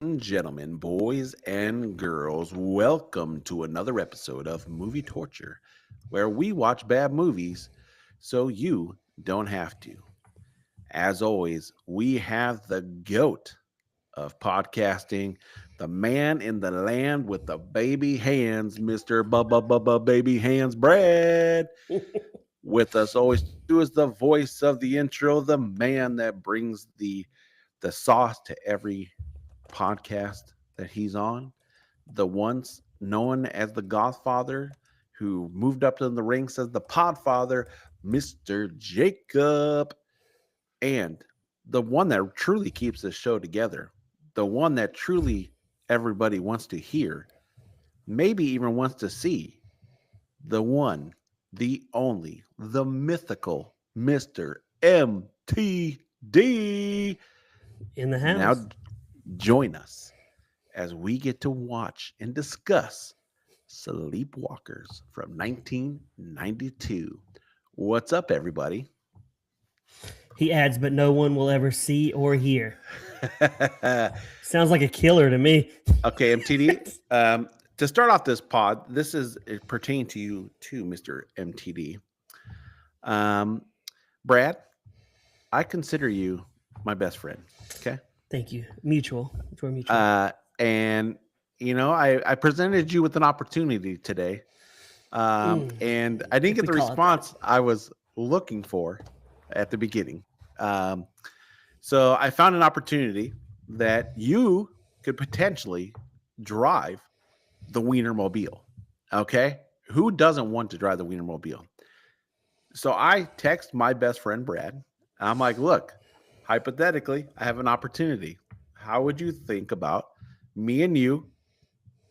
and gentlemen, boys and girls, welcome to another episode of Movie Torture, where we watch bad movies so you don't have to. As always, we have the GOAT of podcasting, the man in the land with the baby hands, Mr. Bubba Baby Hands Brad. With us always too is the voice of the intro, the man that brings the sauce to every podcast that he's on, the once known as the Godfather, who moved up in the ranks as the Podfather, Mr. Jacob, and the one that truly keeps this show together, the one that truly everybody wants to hear, maybe even wants to see, the one, the only, the mythical Mr. MTD. In the Now house. join us as we get to watch and discuss Sleepwalkers from 1992. What's up, everybody? He adds, but no one will ever see or hear. Sounds like a killer to me. Okay, MTD. To start off this pod, this is it pertain to you too, Mr. MTD. Brad, I consider you my best friend. Okay. Thank you. Mutual. For mutual. And I presented you with an opportunity today, and I didn't get the response I was looking for at the beginning. So I found an opportunity that you could potentially drive the Wienermobile. Okay, who doesn't want to drive the Wienermobile? So I text my best friend Brad. I'm like, look, hypothetically, I have an opportunity. How would you think about me and you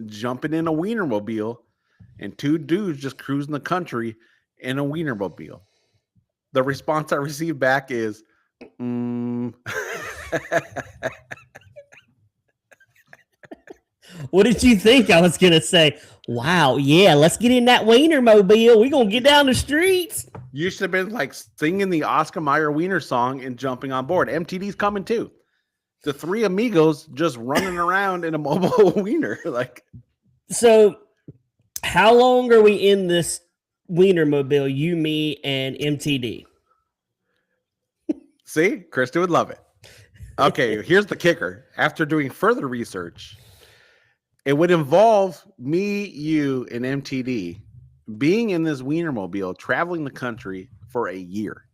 jumping in a Wienermobile and two dudes just cruising the country in a Wienermobile? The response I received back is, What did you think I was going to say? Wow, yeah, let's get in that Wienermobile. We're going to get down the streets. You should have been like singing the Oscar Mayer Wiener song and jumping on board. MTD's coming too. The three amigos just running around in a mobile wiener. So, how long are we in this Wienermobile, you, me, and MTD? See, Krista would love it. Okay, here's the kicker. After doing further research, it would involve me, you, and MTD being in this Wienermobile, traveling the country for a year.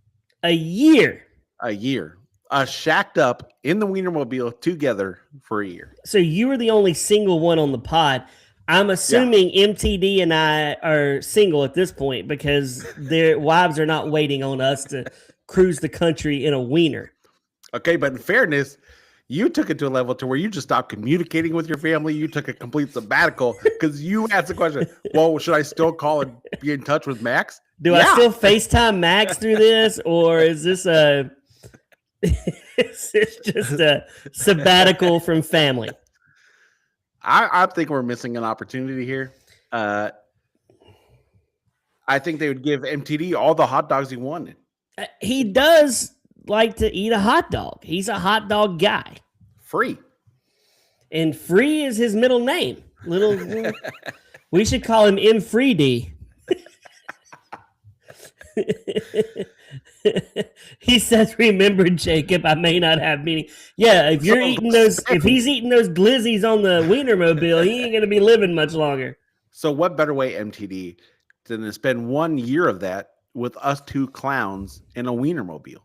A year? A year. Shacked up in the Wienermobile together for a year. So you were the only single one on the pod. I'm assuming MTD and I are single at this point because their wives are not waiting on us to cruise the country in a wiener. Okay, but in fairness, you took it to a level to where you just stopped communicating with your family. You took a complete sabbatical because you asked the question, well, should I still call and be in touch with Max? Do I still FaceTime Max through this, or is this just a sabbatical from family? I think we're missing an opportunity here. I think they would give MTD all the hot dogs he wanted. He does like to eat a hot dog. He's a hot dog guy. Free. And Free is his middle name. We should call him M Free D. He says, remember, Jacob, I may not have meaning. Yeah, if you're eating those, if he's eating those glizzies on the Wienermobile, he ain't going to be living much longer. So what better way, MTD, than to spend 1 year of that with us two clowns in a Wienermobile?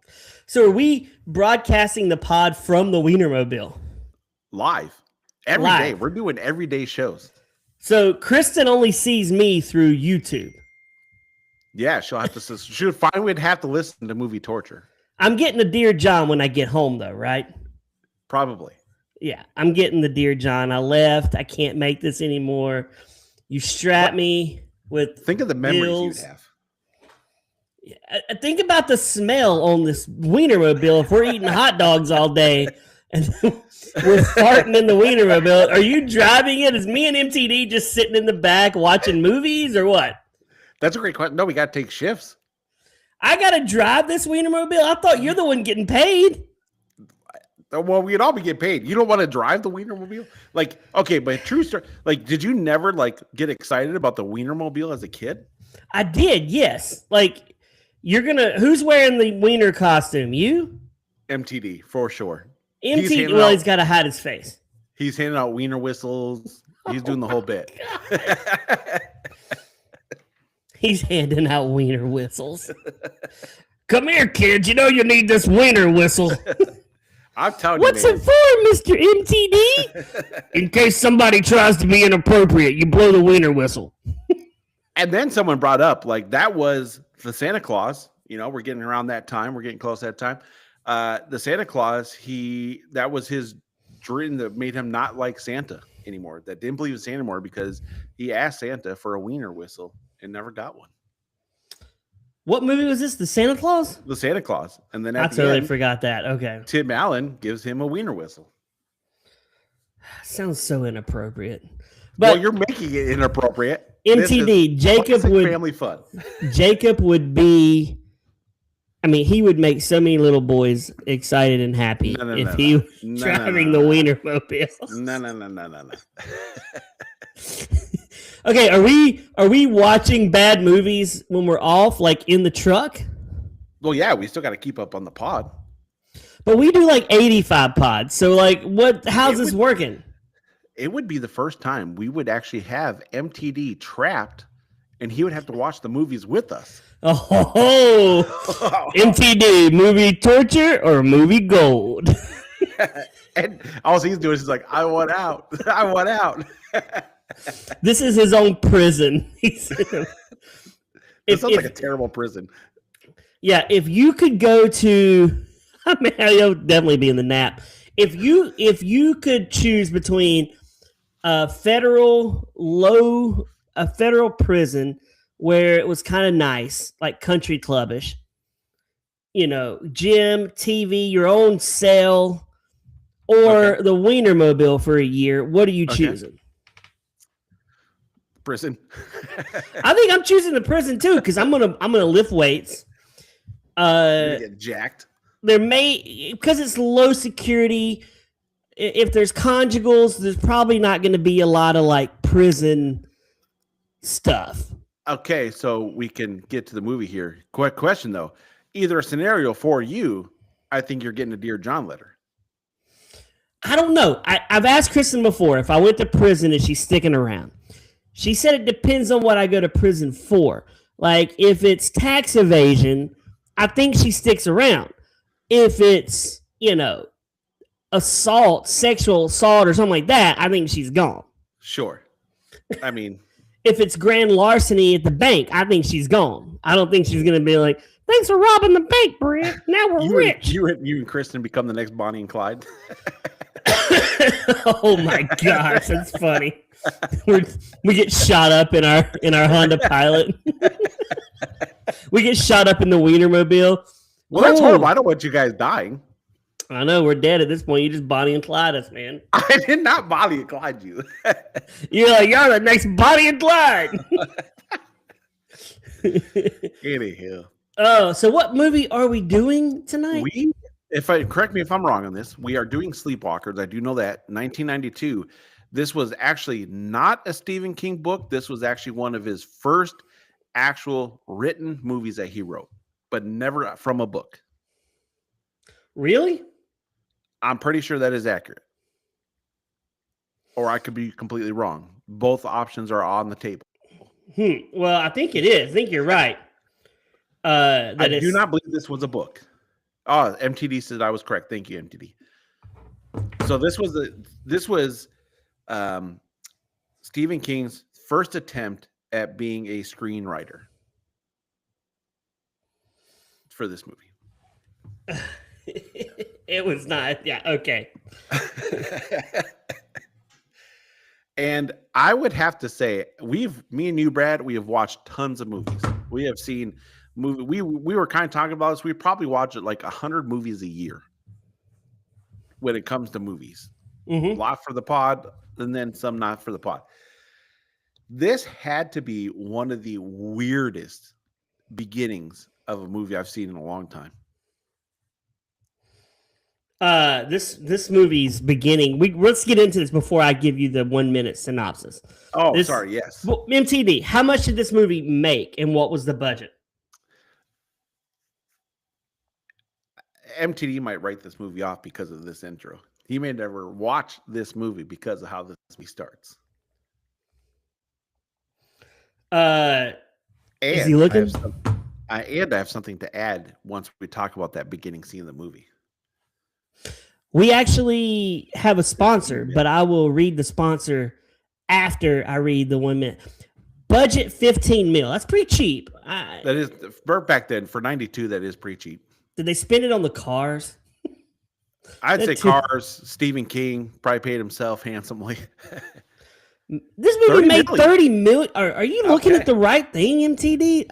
So are we broadcasting the pod from the Wienermobile? Live. Every day. We're doing everyday shows. So Kristen only sees me through YouTube. Yeah, she'll have to. She'll find we'd have to listen to Movie Torture. I'm getting the Dear John when I get home, though, right? Probably. Yeah, I'm getting the Dear John. I left. I can't make this anymore. You strap me with. Think of the memories you'd have. I think about the smell on this Wienermobile if we're eating hot dogs all day and we're farting in the Wienermobile. Are you driving it? Is me and MTD just sitting in the back watching movies or what? That's a great question. No, we got to take shifts. I got to drive this Wienermobile? I thought you're the one getting paid. Well, we'd all be getting paid. You don't want to drive the Wienermobile? Like, okay, but true story. Like, did you never like get excited about the Wienermobile as a kid? I did, yes. Like, who's wearing the wiener costume? You? MTD for sure. MTD. Well, he's got to hide his face. He's handing out wiener whistles. He's doing the whole bit. He's handing out wiener whistles. Come here, kids. You know you need this wiener whistle. I'm telling What's you, it for, Mr. MTD? In case somebody tries to be inappropriate, you blow the wiener whistle. And then someone brought up, like, that was the Santa Claus. You know, we're getting around that time. We're getting close to that time. The Santa Claus, that was his dream that made him not like Santa anymore. That didn't believe in Santa anymore because he asked Santa for a wiener whistle and never got one. What movie was this? The Santa Claus? The Santa Claus. And then I totally forgot that. Okay. Tim Allen gives him a wiener whistle. Sounds so inappropriate. But well, you're making it inappropriate. MTD, Jacob would family fun. Jacob would be. I mean, he would make so many little boys excited and happy if he was driving the Wienermobile. No. Okay, are we watching bad movies when we're off, like in the truck? Well, yeah, we still got to keep up on the pod. But we do like 85 pods. So, like, how's this working? It would be the first time we would actually have MTD trapped, and he would have to watch the movies with us. Oh, MTD, movie torture or movie gold? And all he's doing is like, I want out. I want out. This is his own prison. It sounds like a terrible prison. Yeah, if you could go to, I mean, he'll definitely be in the nap. If you could choose between a federal prison where it was kind of nice, like country clubbish, you know, gym, TV, your own cell, or the Wienermobile for a year, what are you choosing? Prison. I think I'm choosing the prison too because I'm gonna lift weights. Get jacked. There may, because it's low security. If there's conjugals, there's probably not going to be a lot of like prison stuff. Okay, so we can get to the movie here. Quick question though: either a scenario for you, I think you're getting a Dear John letter. I don't know. I've asked Kristen before if I went to prison, is she sticking around? She said it depends on what I go to prison for. Like if it's tax evasion, I think she sticks around. If it's, you know, assault, sexual assault or something like that, I think she's gone. Sure. I mean, if it's grand larceny at the bank, I think she's gone. I don't think she's going to be like, thanks for robbing the bank, Brett. Now we're rich. You and Kristen become the next Bonnie and Clyde. Oh my gosh, that's funny. We get shot up in our Honda Pilot. We get shot up in the Wienermobile. Well, that's horrible. I don't want you guys dying. I know we're dead at this point. You just Bonnie and Clyde us, man. I did not Bonnie and Clyde you. You're like, you're the next Bonnie and Clyde. Anyhow. Oh, so what movie are we doing tonight? Correct me if I'm wrong on this, we are doing Sleepwalkers. I do know that 1992. This was actually not a Stephen King book. This was actually one of his first actual written movies that he wrote, but never from a book. Really? I'm pretty sure that is accurate. Or I could be completely wrong. Both options are on the table. Well, I think it is. I think you're right. I do not believe this was a book. Oh, MTD said I was correct. Thank you, MTD. So this was Stephen King's first attempt at being a screenwriter for this movie. It was not. Yeah. Okay. And I would have to say, me and you, Brad, we have watched tons of movies. We have seen movie. We were kind of talking about this. We probably watch it like 100 movies a year when it comes to movies. Mm-hmm. A lot for the pod, and then some not for the pod. This had to be one of the weirdest beginnings of a movie I've seen in a long time. This movie's beginning. Let's get into this before I give you the 1 minute synopsis. Oh, sorry. Yes. Well, MTD, how much did this movie make, and what was the budget? MTD might write this movie off because of this intro. He may never watch this movie because of how this movie starts. Is he looking? I have something to add once we talk about that beginning scene of the movie. We actually have a sponsor, but I will read the sponsor after I read the 1 minute. Budget 15 mil. That's pretty cheap. That is back then for 92. That is pretty cheap. Did they spend it on the cars? I'd say cars. Stephen King probably paid himself handsomely. This movie made million. 30 million. Are you looking at the right thing, MTD?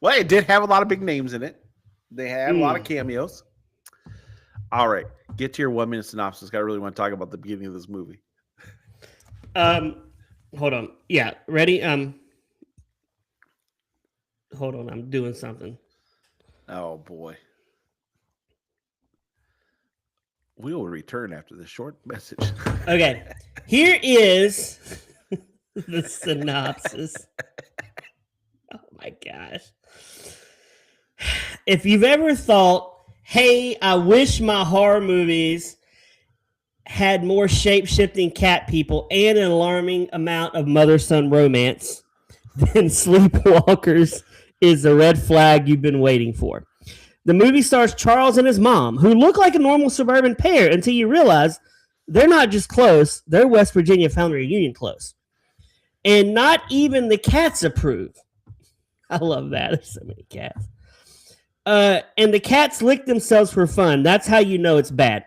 Well, it did have a lot of big names in it. They had a lot of cameos. All right, get to your 1 minute synopsis. I really want to talk about the beginning of this movie. Hold on. Yeah, ready? Hold on. I'm doing something. Oh boy. We will return after this short message. Okay, here is the synopsis. Oh my gosh. If you've ever thought, hey, I wish my horror movies had more shape-shifting cat people and an alarming amount of mother-son romance, then Sleepwalkers is the red flag you've been waiting for. The movie stars Charles and his mom, who look like a normal suburban pair until you realize they're not just close, they're West Virginia family reunion close. And not even the cats approve. I love that. There's so many cats. And the cats lick themselves for fun. That's how you know it's bad.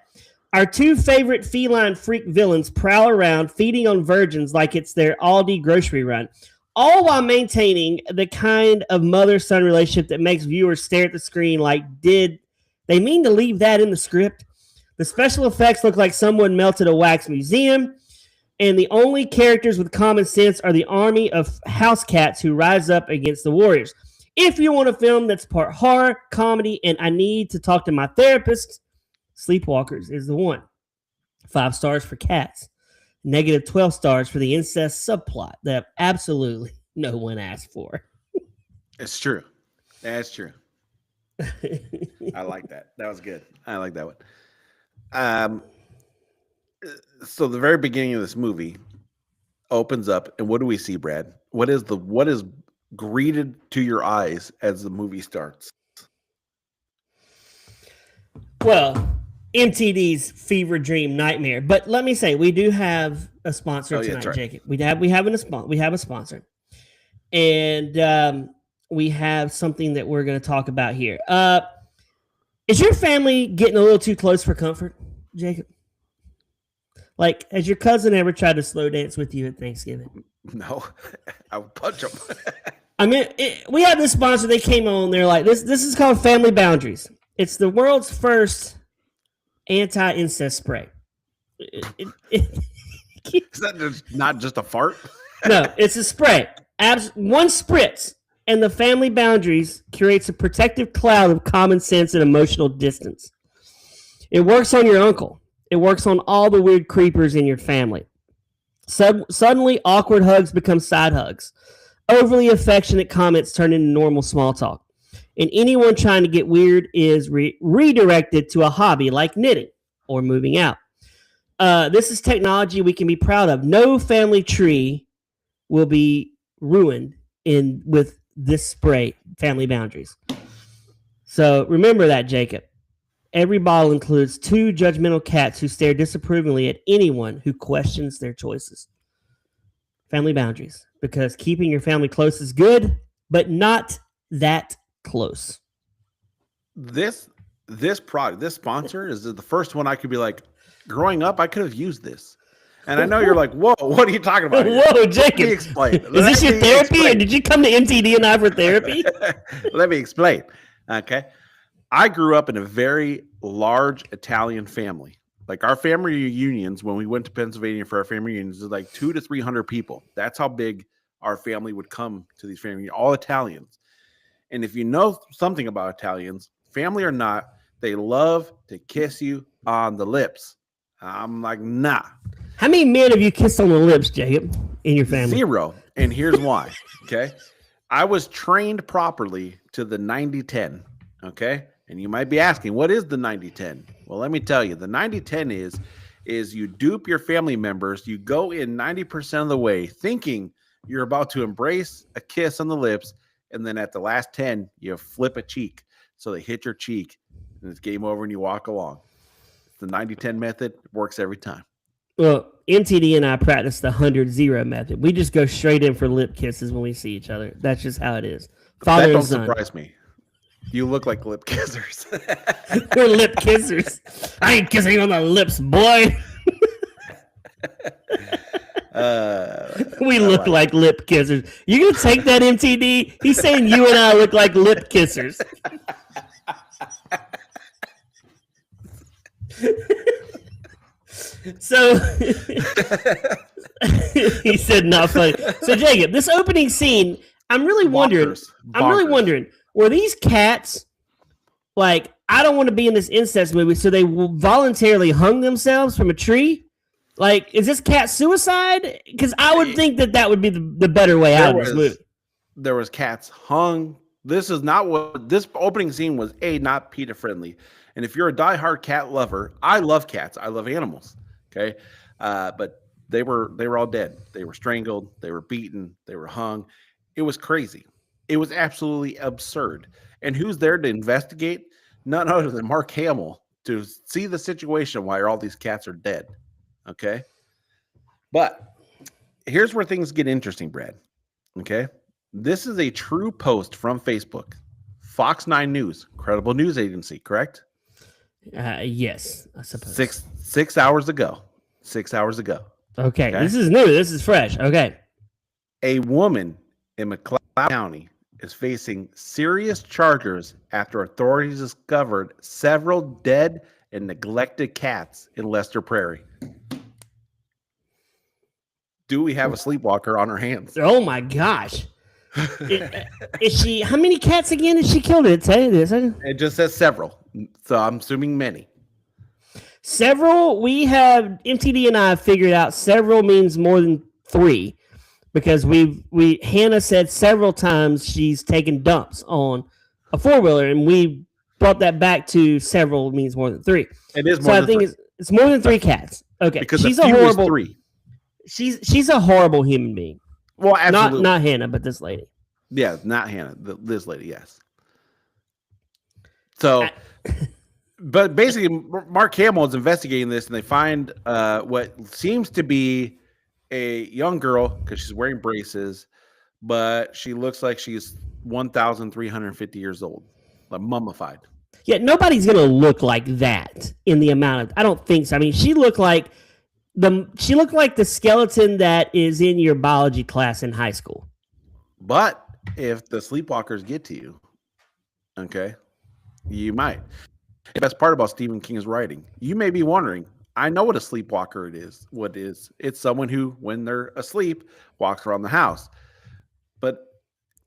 Our two favorite feline freak villains prowl around feeding on virgins like it's their Aldi grocery run, all while maintaining the kind of mother-son relationship that makes viewers stare at the screen like, did they mean to leave that in the script? The special effects look like someone melted a wax museum, and the only characters with common sense are the army of house cats who rise up against the warriors. If you want a film that's part horror, comedy, and I need to talk to my therapist, Sleepwalkers is the one. 5 stars for cats. Negative 12 stars for the incest subplot that absolutely no one asked for. It's true. That's true. I like that. That was good. I like that one. So the very beginning of this movie opens up, and what do we see, Brad? What is greeted to your eyes as the movie starts? Well, MTD's fever dream nightmare. But let me say, we do have a sponsor tonight, right. Jacob. We have a sponsor, and we have something that we're going to talk about here. Is your family getting a little too close for comfort, Jacob? Like, has your cousin ever tried to slow dance with you at Thanksgiving? No, I would punch him. I mean, we have this sponsor. They came on. They're like, this is called Family Boundaries. It's the world's first anti-incest spray. Is that not just a fart? No, it's a spray. One spritz, and the Family Boundaries creates a protective cloud of common sense and emotional distance. It works on your uncle. It works on all the weird creepers in your family. Suddenly, awkward hugs become side hugs. Overly affectionate comments turn into normal small talk. And anyone trying to get weird is redirected to a hobby like knitting or moving out. This is technology we can be proud of. No family tree will be ruined with this spray, Family Boundaries. So remember that, Jacob. Every bottle includes 2 judgmental cats who stare disapprovingly at anyone who questions their choices. Family Boundaries, because keeping your family close is good, but not that close. This product, this sponsor is the first one I could be like, growing up, I could have used this. And I know you're like, whoa, what are you talking about here? Whoa, Jacob. Let me explain. Is this your therapy, or did you come to MTD and I for therapy? Let me explain. Okay. I grew up in a very large Italian family. Like our family reunions, when we went to Pennsylvania for our family reunions, is like 200 to 300 people. That's how big our family would come to these family reunions, all Italians. And if you know something about Italians, family or not, They love to kiss you on the lips. I'm like, nah. How many men have you kissed on the lips, Jacob, in your family? 0. And here's why. Okay. I was trained properly to the 90-10. Okay. And you might be asking, what is the 90-10? Well, let me tell you, the 90-10 is you dupe your family members. You go in 90% of the way thinking you're about to embrace a kiss on the lips. And then at the last 10, you flip a cheek. So they hit your cheek and it's game over and you walk along. The 90-10 method works every time. Well, MTD and I practice the 100-0 method. We just go straight in for lip kisses when we see each other. That's just how it is. Father that and don't son. surprise me. You look like lip kissers. We're lip kissers. I ain't kissing you on the lips, boy. We look like lip kissers. You gonna take that, MTD? He's saying you and I look like lip kissers. So he said, "Not funny." So Jacob, this opening scene, I'm really wondering. Were these cats like, I don't want to be in this incest movie, so they voluntarily hung themselves from a tree? Like, is this cat suicide? Because I would think that would be the better way out of this movie. There was cats hung. This is not what this opening scene was. Not PETA friendly. And if you're a diehard cat lover, I love cats. I love animals. Okay, but they were all dead. They were strangled. They were beaten. They were hung. It was crazy. It was absolutely absurd. And who's there to investigate? None other than Mark Hamill to see the situation why all these cats are dead. Okay. But here's where things get interesting, Brad. Okay. This is a true post from Facebook. Fox 9 News, credible news agency, correct? Yes, I suppose. 6 hours ago. 6 hours ago. Okay. This is new. This is fresh. Okay. A woman in McLeod County is facing serious charges after authorities discovered several dead and neglected cats in Lester Prairie. Do we have a sleepwalker on our hands? Oh my gosh. Is she, how many cats again did she kill? Did it tell you this? It just says several. So I'm assuming many. Several, we have, MTD and I have figured out several means more than 3. Because Hannah said several times she's taken dumps on a 4-wheeler, and we brought that back to several means more than 3. It is more than 3. It's more than 3 cats. Okay, because she's a horrible 3. She's a horrible human being. Well, absolutely not Hannah, but this lady. Yeah, not Hannah. This lady, yes. So, but basically, Mark Hamill is investigating this, and they find what seems to be a young girl because she's wearing braces, but she looks like she's 1,350 years old, like mummified. Yeah, nobody's gonna look like that in the amount of. I don't think so. I mean, she looked like the skeleton that is in your biology class in high school. But if the sleepwalkers get to you, okay, you might. The best part about Stephen King's writing, you may be wondering, I know what a sleepwalker it is. What is? It's someone who, when they're asleep, walks around the house. But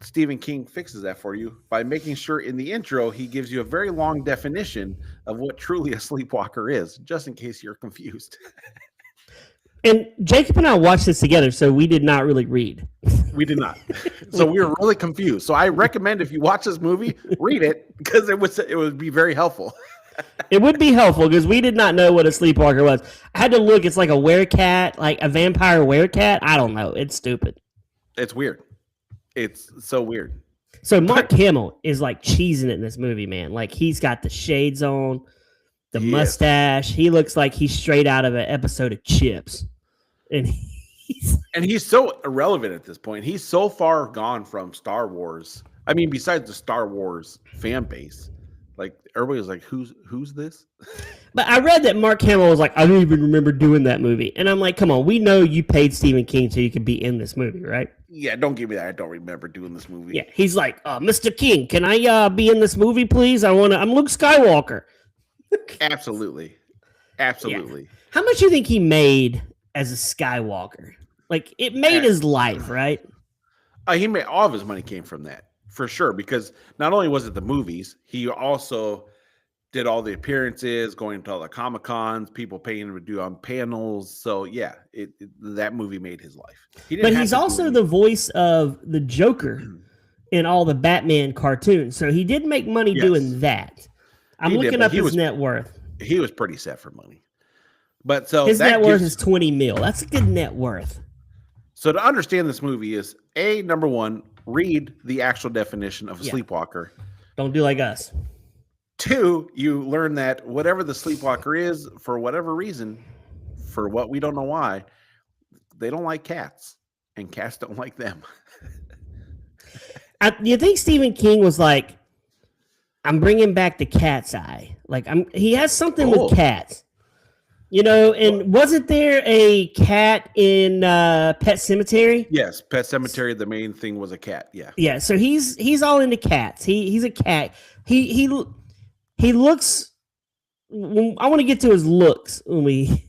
Stephen King fixes that for you by making sure in the intro he gives you a very long definition of what truly a sleepwalker is, just in case you're confused. And Jacob and I watched this together, so we did not really read. We did not. So we were really confused. So I recommend if you watch this movie, read it because it would be very helpful. It would be helpful because we did not know what a sleepwalker was. I had to look. It's like a werecat, like a vampire werecat. I don't know. It's stupid. It's weird. It's so weird. So Mark Hamill is like cheesing it in this movie, man. Like he's got the shades on, the mustache. He looks like he's straight out of an episode of Chips. And he's so irrelevant at this point. He's so far gone from Star Wars. I mean, besides the Star Wars fan base, like everybody was like, "Who's this?" But I read that Mark Hamill was like, "I don't even remember doing that movie," and I'm like, "Come on, we know you paid Stephen King so you could be in this movie, right?" Yeah, don't give me that. I don't remember doing this movie. Yeah, he's like, "Mr. King, can I be in this movie, please? I'm Luke Skywalker." Absolutely. Yeah. How much do you think he made as a Skywalker? Like it made his life, right? He made all of his money came from that for sure. Because not only was it the movies, he also did all the appearances, going to all the Comic Cons, people paying him to do on panels. So yeah, that movie made his life. But he's also the voice of the Joker in all the Batman cartoons, so he did make money doing that. I'm looking up his net worth. He was pretty set for money, but so his net worth is $20 million. That's a good net worth. So to understand this movie is number one, read the actual definition of a sleepwalker. Don't do like us. 2, you learn that whatever the sleepwalker is, for whatever reason, for what we don't know why, they don't like cats, and cats don't like them. You think Stephen King was like, I'm bringing back the cat's eye? Like, he has something with cats. You know, and wasn't there a cat in Pet Sematary? Yes, Pet Sematary. The main thing was a cat. Yeah. Yeah. So he's all into cats. He's a cat. He looks. I want to get to his looks when we.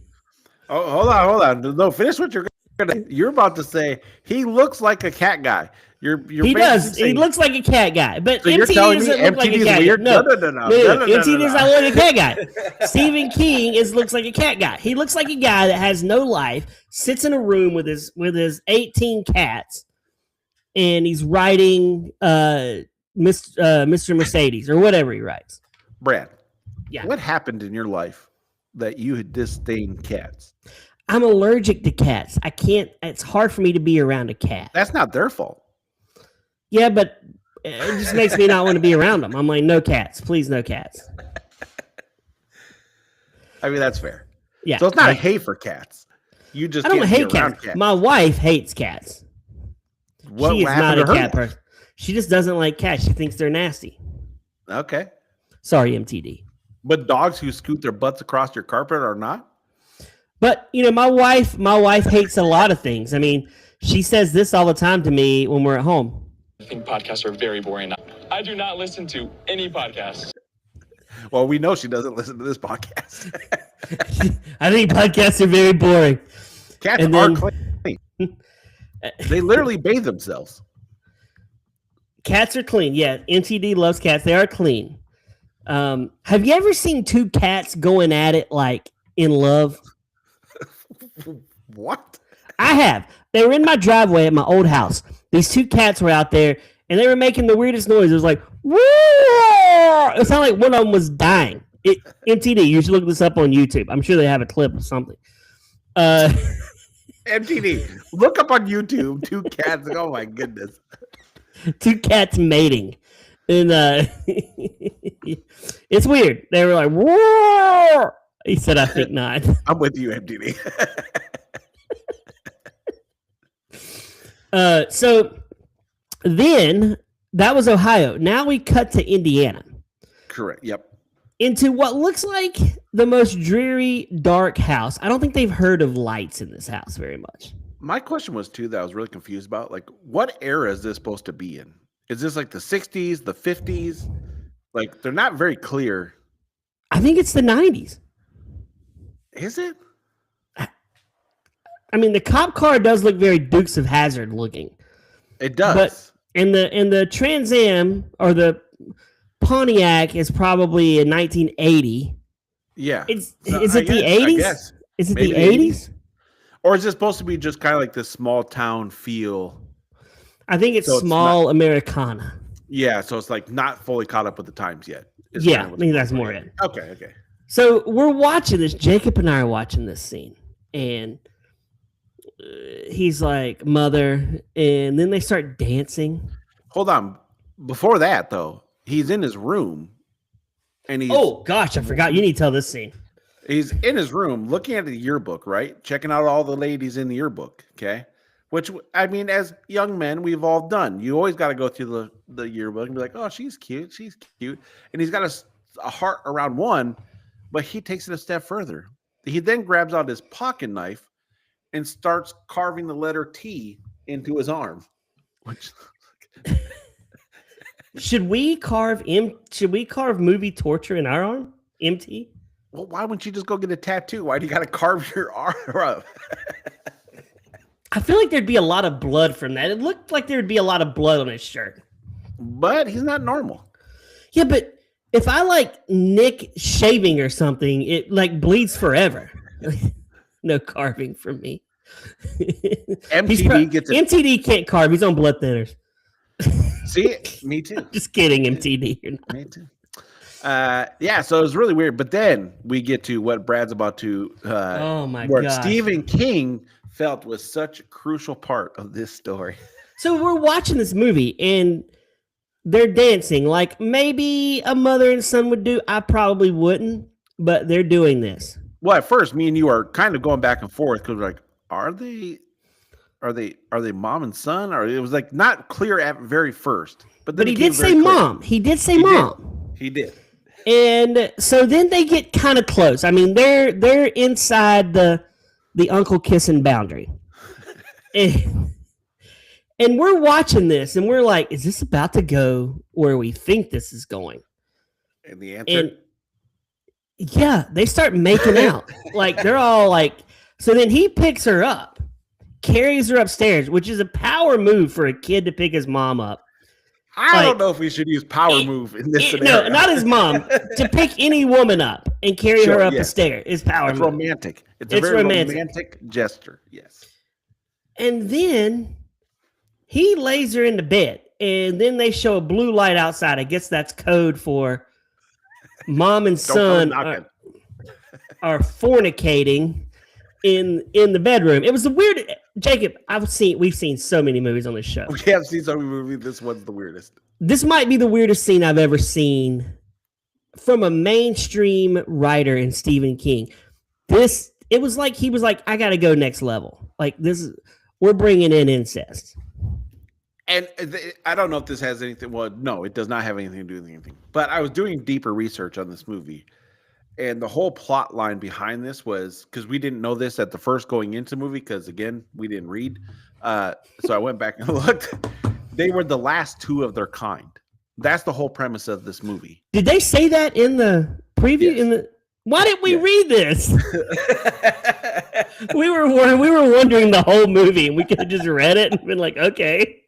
Oh, hold on. No, finish what you're about to say. He looks like a cat guy. He does. He looks like a cat guy, but so you're telling me doesn't look like a cat weird? guy. No, MTD does not look like a cat guy. Stephen King looks like a cat guy. He looks like a guy that has no life, sits in a room with his 18 cats, and he's writing Mr. Mercedes or whatever he writes. Brad, yeah. What happened in your life that you had disdained cats? I'm allergic to cats. I can't. It's hard for me to be around a cat. That's not their fault. Yeah, but it just makes me not want to be around them. I'm like, no cats. Please, no cats. I mean, that's fair. Yeah. So it's not a hate for cats. You just I don't hate cats. My wife hates cats. She is not a cat person. She just doesn't like cats. She thinks they're nasty. Okay. Sorry, MTD. But dogs who scoot their butts across your carpet are not? But, you know, my wife hates a lot of things. I mean, she says this all the time to me when we're at home. I think podcasts are very boring. I do not listen to any podcasts. Well, we know she doesn't listen to this podcast. I think podcasts are very boring. Cats are clean. They literally bathe themselves. Cats are clean. Yeah, MTD loves cats. They are clean. Have you ever seen two cats going at it like in love? What? I have. They were in my driveway at my old house. These two cats were out there, and they were making the weirdest noise. It was like, woo! It sounded like one of them was dying. MTD, you should look this up on YouTube. I'm sure they have a clip or something. MTD, look up on YouTube, two cats. Oh, my goodness. Two cats mating. And it's weird. They were like, whoa! He said, I think not. I'm with you, MTD. So then that was Ohio. Now we cut to Indiana. Correct. Yep. Into what looks like the most dreary, dark house. I don't think they've heard of lights in this house very much. My question was, too, that I was really confused about. Like, what era is this supposed to be in? Is this like the 60s, the 50s? Like, they're not very clear. I think it's the 90s. Is it? I mean, the cop car does look very Dukes of Hazzard looking. It does. But in the Trans Am or the Pontiac is probably in 1980. Yeah. Is it the 80s? Is it the 80s? Or is it supposed to be just kind of like this small town feel? I think it's small Americana. Yeah, so it's like not fully caught up with the times yet. Yeah, I think that's more it. Okay. So we're watching this. Jacob and I are watching this scene. And he's like, mother. And then they start dancing. Hold on. Before that, though, he's in his room. And he's... Oh, gosh, I forgot. You need to tell this scene. He's in his room looking at the yearbook, right? Checking out all the ladies in the yearbook, okay? Which, I mean, as young men, we've all done. You always got to go through the yearbook and be like, oh, she's cute. And he's got a heart around one, but he takes it a step further. He then grabs out his pocket knife and starts carving the letter T into his arm. Which Should we carve movie torture in our arm? MT? Well, why wouldn't you just go get a tattoo? Why do you got to carve your arm up? I feel like there'd be a lot of blood from that. It looked like there'd be a lot of blood on his shirt. But he's not normal. Yeah, but if I like nick shaving or something, it like bleeds forever. No carving from me. MTD gets it. MTD can't carve. He's on blood thinners. See, me too. Just kidding, MTD. You're not. Me too. Yeah, so it was really weird. But then we get to what Brad's about to. Oh my what gosh. Stephen King felt was such a crucial part of this story. So we're watching this movie and they're dancing like maybe a mother and son would do. I probably wouldn't, but they're doing this. Well, at first, me and you are kind of going back and forth because we're like, are they mom and son? Or it was like not clear at very first. But then But he it became did very say clear. mom. He did say He did. mom. He did. And so then they get kind of close. I mean, they're inside the uncle kissing boundary. And we're watching this and we're like, is this about to go where we think this is going? And the answer. And yeah, they start making out. Like they're all like, so then he picks her up, carries her upstairs, which is a power move for a kid to pick his mom up. I like- don't know if we should use power move in this scenario. No, not his mom. To pick any woman up and carry Sure, her up yes. a stair is power It's move. romantic. It's a It's very romantic. romantic gesture. Yes. And then he lays her in the bed, and then they show a blue light outside. I guess that's code for mom and Don't come son knocking. are fornicating in the bedroom. It was a weird. Jacob, we've seen so many movies on this show. We have seen so many movies. This one's the weirdest. This might be the weirdest scene I've ever seen from a mainstream writer in Stephen King. It was like he was like, I got to go next level. Like we're bringing in incest. And I don't know if this has anything. Well, no, it does not have anything to do with anything. But I was doing deeper research on this movie. And the whole plot line behind this was because we didn't know this at the first going into the movie because, again, we didn't read. So I went back and looked. They were the last two of their kind. That's the whole premise of this movie. Did they say that in the preview? Yes. Why didn't we Yes. read this? we were wondering the whole movie, and we could have just read it and been like, okay.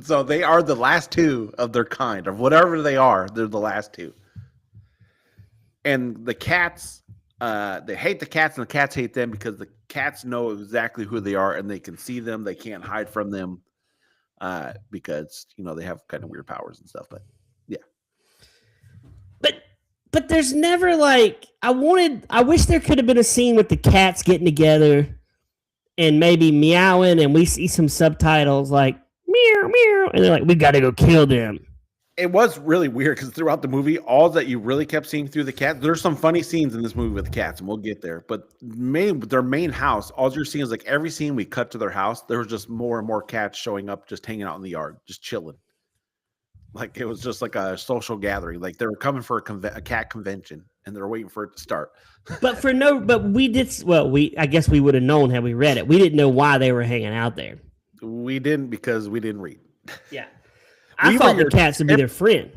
So they are the last two of their kind, of whatever they are. They're the last two. And the cats, they hate the cats, and the cats hate them because the cats know exactly who they are, and they can see them. They can't hide from them because they have kind of weird powers and stuff. But yeah, But there's never like I wish there could have been a scene with the cats getting together and maybe meowing, and we see some subtitles like meow meow, and they're like, we got to go kill them. it was really weird because throughout the movie, all that you really kept seeing through the cats. There's some funny scenes in this movie with the cats, and we'll get there. But their main house, all you're seeing is like every scene we cut to their house, there was just more and more cats showing up, just hanging out in the yard, just chilling. Like it was just like a social gathering. Like they were coming for a cat convention, and they're waiting for it to start. But I guess we would have known had we read it. We didn't know why they were hanging out there. We didn't because we didn't read. Yeah. I We thought were the cats would be their friend.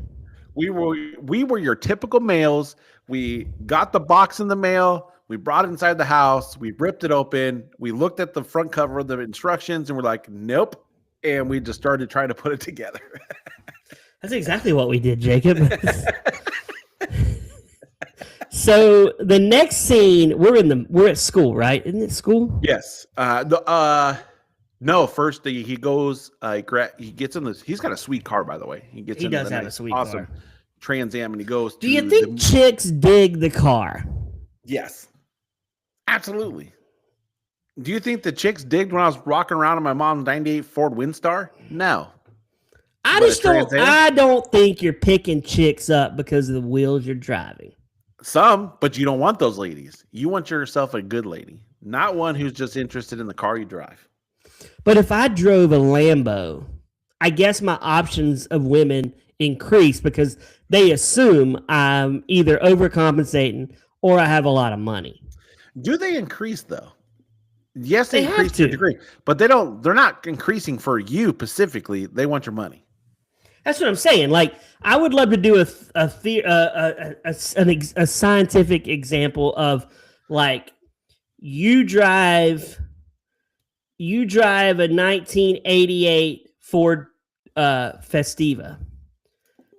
We were your typical males. We got the box in the mail. We brought it inside the house. We ripped it open. We looked at the front cover of the instructions, and we're like, nope. And we just started trying to put it together. That's exactly what we did, Jacob. So the next scene, we're at school, right? Isn't it school? Yes. No. First, he goes. He gets in this. He's got a sweet car, by the way. He He does have a sweet awesome car. Trans Am, and he goes. Do you think chicks dig the car? Yes. Absolutely. Do you think the chicks digged when I was rocking around in my mom's '98 Ford Windstar? No. I But just a Trans don't. Am? I don't think you're picking chicks up because of the wheels you're driving. Some, but you don't want those ladies. You want yourself a good lady, not one who's just interested in the car you drive. But if I drove a Lambo, I guess my options of women increase because they assume I'm either overcompensating or I have a lot of money. Do they increase though? Yes, they They have increase to a to. degree, but they're not increasing for you specifically. They want your money. That's what I'm saying. Like, I would love to do a scientific example of like you drive a 1988 Ford Festiva,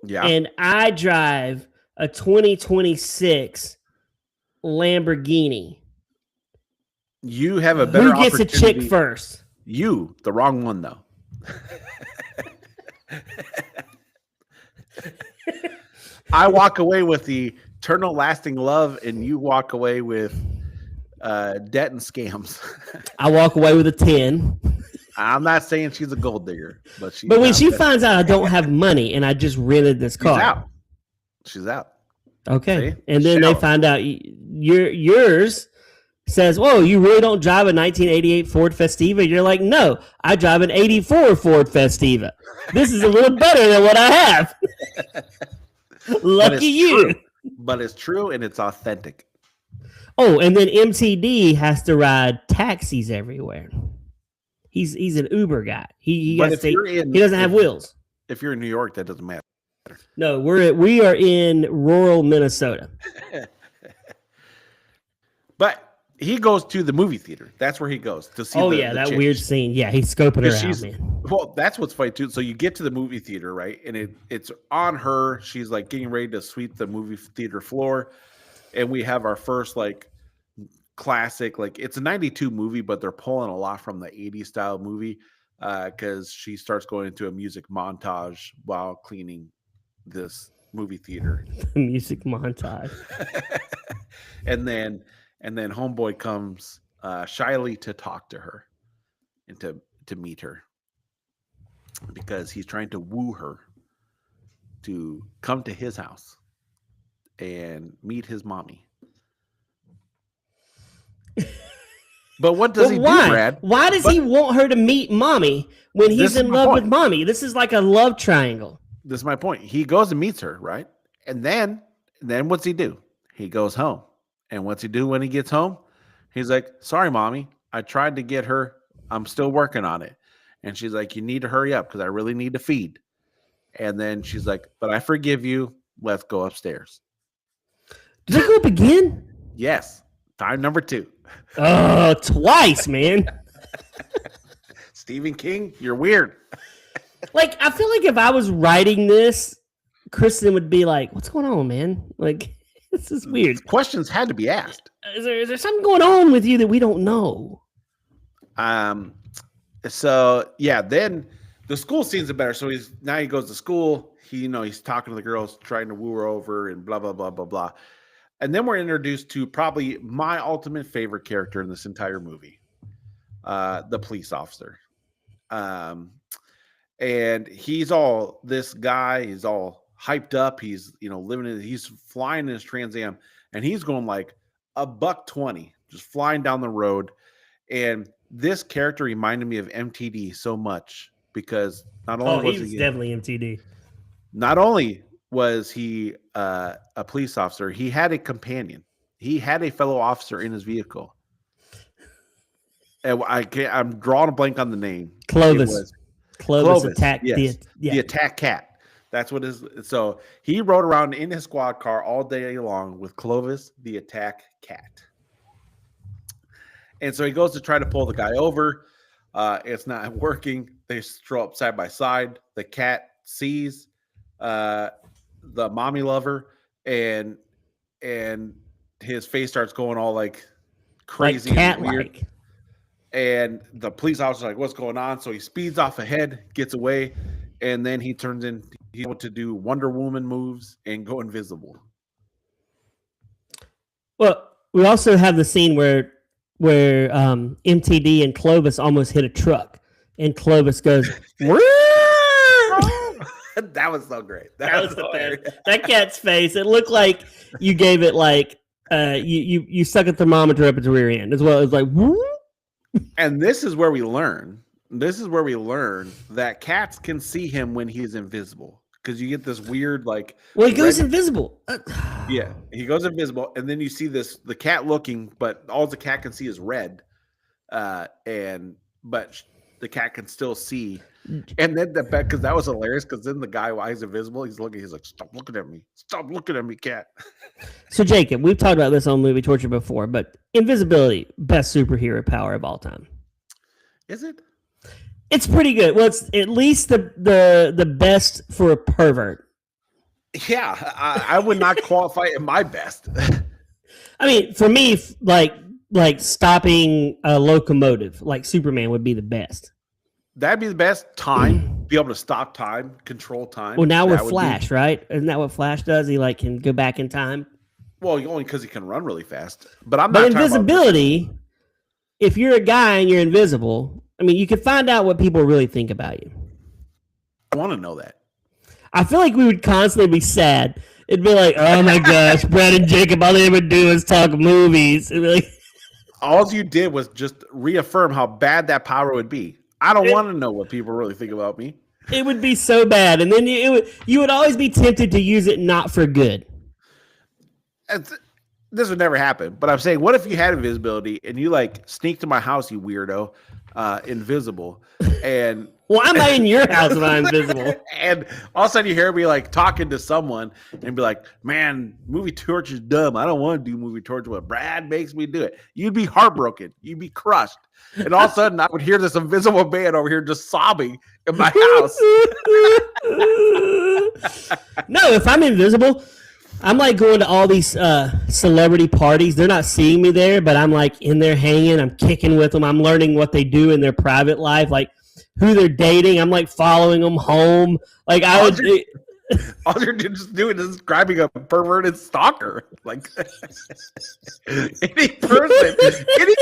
Yeah. and I drive a 2026 Lamborghini. You have a better Who gets a opportunity. chick first? You, the wrong one though. I walk away with the eternal lasting love, and you walk away with debt and scams. I walk away with a 10. I'm not saying she's a gold digger, but she's But when out she there. finds out I don't have money and I just rented this She's car, out. She's out. okay, See? and then they Shallow. find out yours says, "Whoa, you really don't drive a 1988 Ford Festiva?" You're like, "No, I drive an '84 Ford Festiva. This is a little better than what I have." But Lucky it's you. true. But it's true and it's authentic. Oh, and then MTD has to ride taxis everywhere. He's an Uber guy. He But has if to, you're in, he doesn't have if- wheels. If you're in New York, that doesn't matter. No, we are in rural Minnesota. But he goes to the movie theater. That's where he goes to see. Oh the yeah, that chick. weird scene. Yeah, he's scoping her Because out, she's- man. Well, that's what's funny too. So you get to the movie theater, right? And it's on her. She's like getting ready to sweep the movie theater floor, and we have our first like classic. Like it's a '92 movie, but they're pulling a lot from the '80s style movie because she starts going into a music montage while cleaning this movie theater, Music montage. and then homeboy comes shyly to talk to her and to meet her because he's trying to woo her to come to his house and meet his mommy. But what does But he why? do, Brad? Why does But- he want her to meet mommy when This he's is in my love point. with mommy? This is like a love triangle. This is my point. He goes and meets her, right? And then what's he do? He goes home. And what's he do when he gets home? He's like, "Sorry, mommy. I tried to get her. I'm still working on it." And she's like, "You need to hurry up because I really need to feed." And then she's like, "But I forgive you. Let's go upstairs." Did they go up again? Yes. Time number 2. Oh, twice, man. Stephen King, you're weird. Like, I feel like if I was writing this, Kristen would be like, "What's going on, man? Like, this is weird. Questions had to be asked. Is there something going on with you that we don't know?" So yeah, then the school scenes are better. So he goes to school. He's talking to the girls, trying to woo her over, and blah blah blah blah blah. And then we're introduced to probably my ultimate favorite character in this entire movie, the police officer. And he's all this guy. He's all hyped up. He's he's flying in his Trans Am, and he's going like a $120, just flying down the road. And this character reminded me of MTD so much because not only definitely MTD. not only was he a police officer, he had a companion. He had a fellow officer in his vehicle. And I'm drawing a blank on the name. Clovis. It was Clovis attacked yes. the The attack cat. That's what is. So he rode around in his squad car all day long with Clovis, the attack cat. And so he goes to try to pull the guy over. It's not working. They throw up side by side. The cat sees the mommy lover, and his face starts going all like crazy, like and weird. cat-like. And the police officer's like, "What's going on?" So he speeds off ahead, gets away, and then he turns in. He's able to do Wonder Woman moves and go invisible. Well, we also have the scene where MTD and Clovis almost hit a truck, and Clovis goes, "Woo!" That was so great. That was the hilarious. best. That cat's face. It looked like you gave it like you stuck a thermometer up its rear end as well. It was like, woo. And this is where we learn. This is where we learn that cats can see him when he's invisible. Because you get this weird like. Well, he goes red- invisible. Yeah, he goes invisible, and then you see the cat looking, but all the cat can see is red, but the cat can still see. And then because that was hilarious. Because then the guy, while he's invisible, he's looking. He's like, "Stop looking at me! Stop looking at me, cat!" So, Jacob, we've talked about this on Movie Torture before, but invisibility, best superhero power of all time. Is it? It's pretty good. Well, it's at least the best for a pervert. Yeah, I would not qualify at my best. I mean, for me, like stopping a locomotive, like Superman would be the best. That'd be the best. Time, be able to stop time, control time. Well, now That we're would Flash, right? Isn't that what Flash does? He like can go back in time. Well, only because he can run really fast. But I'm But not talking about invisibility, if you're a guy and you're invisible, I mean, you can find out what people really think about you. I want to know that. I feel like we would constantly be sad. It'd be like, oh my gosh, Brad and Jacob, all they ever do is talk movies. It'd be like, All you did was just reaffirm how bad that power would be. I don't want to know what people really think about me. it would be so bad, and then you would always be tempted to use it not for good. This would never happen. But I'm saying, what if you had invisibility and you like sneak to my house, you weirdo, invisible, and Why am I in your house if I'm invisible? and all of a sudden you hear me like talking to someone and be like, "Man, movie torture is dumb. I don't want to do movie torture, but Brad makes me do it." You'd be heartbroken. You'd be crushed. And all of a sudden I would hear this invisible man over here just sobbing in my house. No, if I'm invisible, I'm like going to all these celebrity parties. They're not seeing me there, but I'm like in there hanging. I'm kicking with them. I'm learning what they do in their private life, like who they're dating. I'm like following them home. Like I would. All you're just doing is describing a perverted stalker. Like any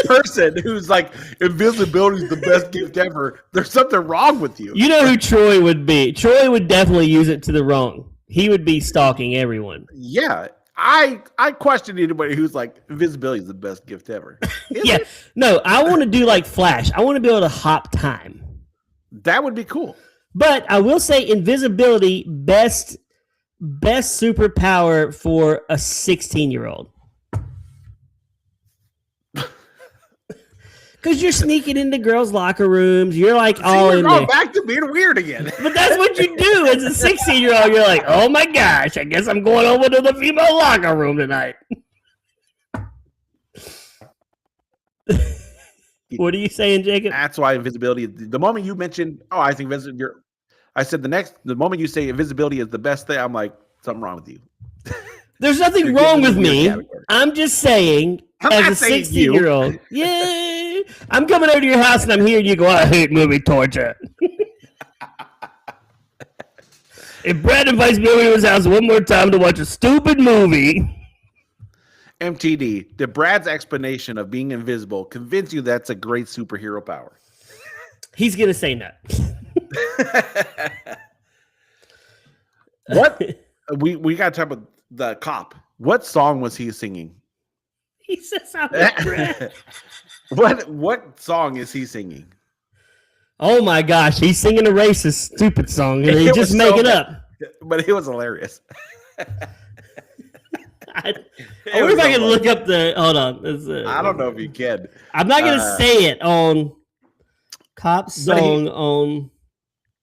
person who's like invisibility is the best gift ever. There's something wrong with you. You know who Troy would be? Troy would definitely use it to the wrong. He would be stalking everyone. Yeah, I question anybody who's like invisibility is the best gift ever. Yeah, no, I want to do like Flash. I want to be able to hop time. That would be cool. But I will say invisibility best superpower for a 16-year-old. Because you're sneaking into girls' locker rooms. You're like all in there. Back to being weird again. But that's what you do as a 16-year-old. You're like, oh my gosh, I guess I'm going over to the female locker room tonight. What are you saying, Jacob? That's why invisibility. The moment you mentioned, I think I said the moment you say invisibility is the best thing, I'm like, something wrong with you. There's nothing wrong with me. I'm just saying, as a 16-year-old, yeah, I'm coming over to your house and I'm hearing you go, I hate movie torture. If Brad invites me over to his house one more time to watch a stupid movie. MTD, did Brad's explanation of being invisible convince you that's a great superhero power? He's going to say no. What? We got to talk about the cop. What song was he singing? He says I'm Brad. What song is he singing? Oh my gosh, he's singing a racist stupid song. He just make it up. But it was hilarious. I wonder if I can look up the. Hold on. I don't know if you can. I'm not gonna say it on cop song on.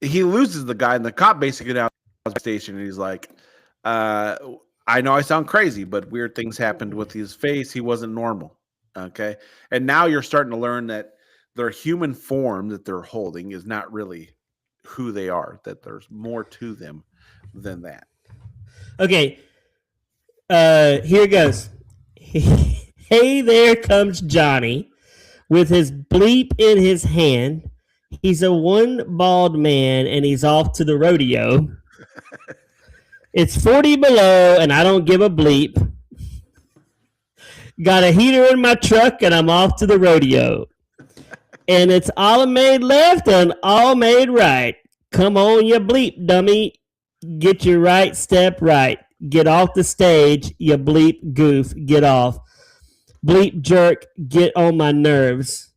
He loses the guy, and the cop basically down the station, and he's like, "I know I sound crazy, but weird things happened with his face. He wasn't normal." Okay, and now you're starting to learn that their human form that they're holding is not really who they are. That there's more to them than that. Okay. Here it goes. Hey, there comes Johnny with his bleep in his hand. He's a one bald man and he's off to the rodeo. It's 40 below and I don't give a bleep. Got a heater in my truck and I'm off to the rodeo. And it's all made left and all made right. Come on, you bleep dummy. Get your right step right. Get off the stage, you bleep goof. Get off. Bleep jerk, get on my nerves.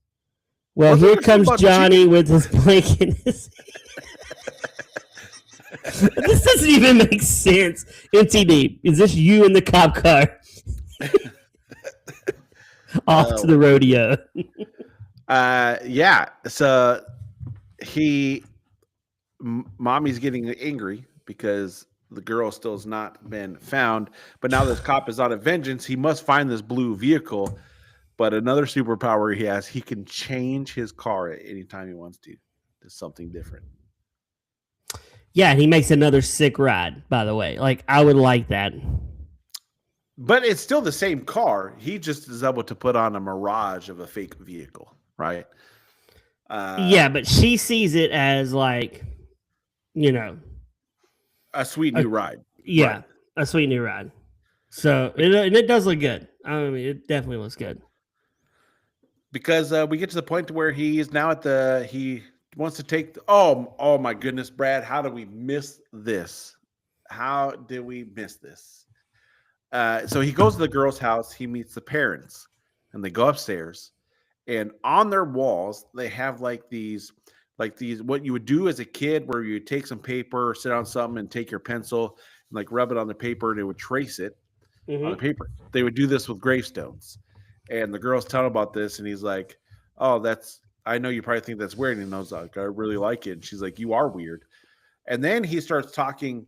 Well, here comes Johnny with his blanket in his This doesn't even make sense. MTD, is this you in the cop car? Off to the rodeo. Yeah. So mommy's getting angry because the girl still has not been found, but now this cop is on a vengeance. He must find this blue vehicle, but another superpower he has, he can change his car at any time he wants to something different. Yeah, and he makes another sick ride, by the way. Like, I would like that. But it's still the same car. He just is able to put on a mirage of a fake vehicle, right? Yeah, but she sees it as like, you know, A sweet new ride. yeah, Right. a sweet new ride. So it does look good. I mean, it definitely looks good. Because we get to the point where he is now he wants to take oh my goodness, Brad, how did we miss this? How did we miss this? So he goes to the girl's house, he meets the parents, and they go upstairs, and on their walls they have like these what you would do as a kid where you take some paper, sit on something and take your pencil and like rub it on the paper and it would trace it on the paper. They would do this with gravestones. And the girl's telling about this, and he's like, "Oh, I know you probably think that's weird." And I was like, "I really like it." And she's like, "You are weird." And then he starts talking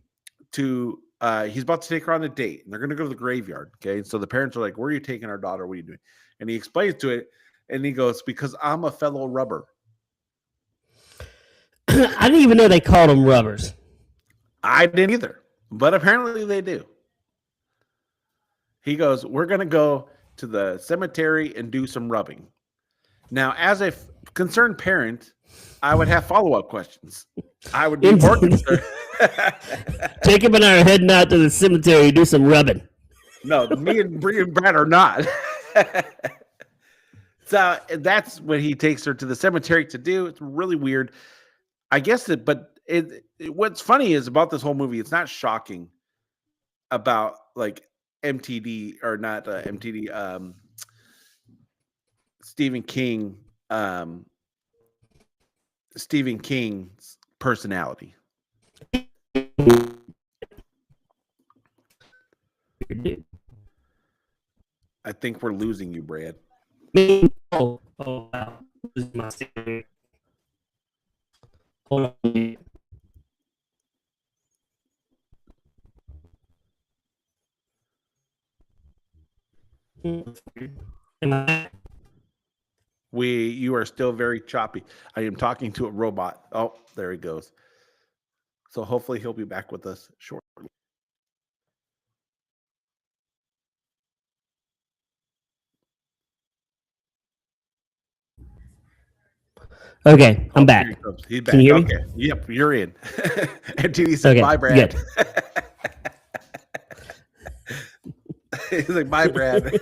to he's about to take her on a date, and they're gonna go to the graveyard. Okay. And so the parents are like, "Where are you taking our daughter? What are you doing?" And he explains to it, and he goes, "Because I'm a fellow rubber." I didn't even know they called them rubbers. I didn't either, but apparently they do. He goes, "We're gonna go to the cemetery and do some rubbing." Now, as a concerned parent, I would have follow-up questions. I would be more concerned. Jacob and I are heading out to the cemetery to do some rubbing. No, me and Bree and Brad are not. So that's what he takes her to the cemetery to do. It's really weird. I guess what's funny is about this whole movie, it's not shocking about like MTD or not MTD, Stephen King's personality. I think we're losing you, Brad. Oh wow. This is my secret. Hold on. You are still very choppy. I am talking to a robot. Oh, there he goes. So hopefully he'll be back with us shortly. Okay, I'm back. He's back. Can you hear me? Okay. Yep, you're in. And TD said, Okay, "Bye, Brad." good. He's like, "Bye, Brad."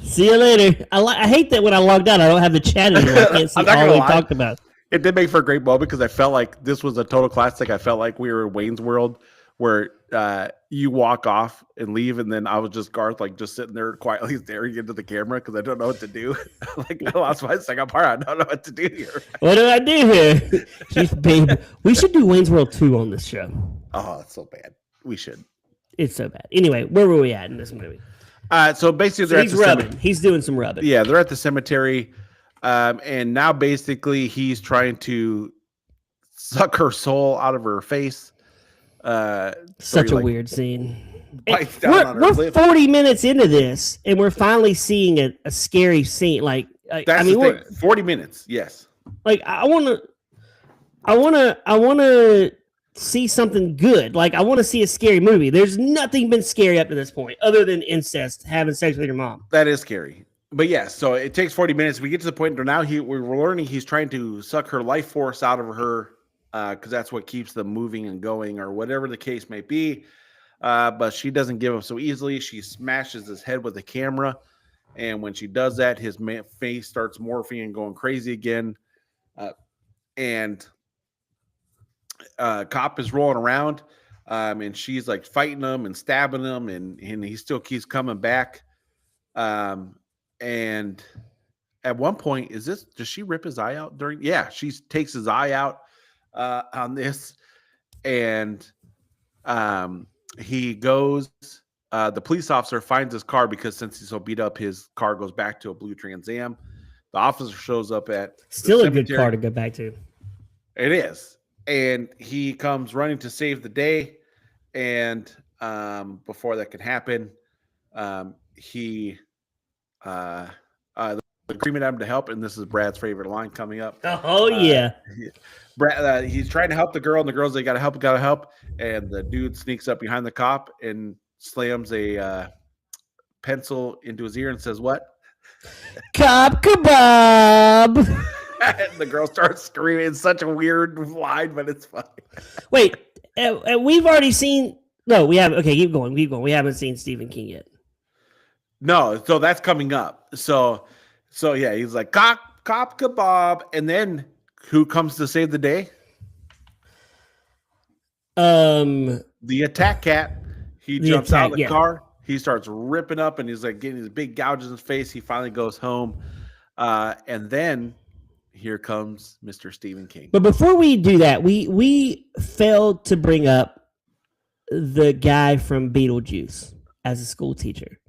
See you later. I hate that when I logged out, I don't have the chat anymore. I can't see I'm not all gonna we lie. talked about. It did make for a great moment because I felt like this was a total classic. I felt like we were in Wayne's World where you walk off and leave, and then I was just Garth, like just sitting there quietly staring into the camera because I don't know what to do. Like I lost my second part. I don't know what to do here. What do I do here? Babe, we should do Wayne's World 2 on this show. Oh, it's so bad. We should. It's so bad. Anyway, where were we at in this movie? So basically, So he's rubbing. He's doing some rubbing. Yeah, they're at the cemetery, and now basically he's trying to suck her soul out of her face. Such a weird scene. Bites down on her We're lip. 40 minutes into this, and we're finally seeing a scary scene. Like, That's I mean, the thing. 40 minutes. Yes. like I want to see something good. Like, I want to see a scary movie. There's nothing been scary up to this point, other than incest, having sex with your mom. That is scary. But yes, so it takes 40 minutes. We get to the point where now we're learning he's trying to suck her life force out of her because that's what keeps them moving and going, or whatever the case may be. But she doesn't give up so easily. She smashes his head with the camera, and when she does that, his face starts morphing and going crazy again. And cop is rolling around, and she's like fighting him and stabbing him, and he still keeps coming back. And at one point, does she rip his eye out during? Yeah, she takes his eye out on this, and he goes. The police officer finds his car because since he's so beat up, his car goes back to a blue Trans Am. The officer shows up at Still a good car to go back to. It is, and he comes running to save the day. And before that can happen, screaming at him to help, and this is Brad's favorite line coming up. Oh yeah. Brad, he's trying to help the girl, and the girl's like, gotta help. And the dude sneaks up behind the cop and slams a pencil into his ear and says, "What?" Cop kebab. And the girl starts screaming. It's such a weird line, but it's funny. Wait, we've already seen. No, we haven't. Okay, keep going. We haven't seen Stephen King yet. No, so that's coming up. So yeah, he's like, cop kebab, and then who comes to save the day? The attack cat. He jumps out of the car. He starts ripping up, and he's like getting these big gouges in his face. He finally goes home, and then here comes Mr. Stephen King. But before we do that, we failed to bring up the guy from Beetlejuice as a school teacher.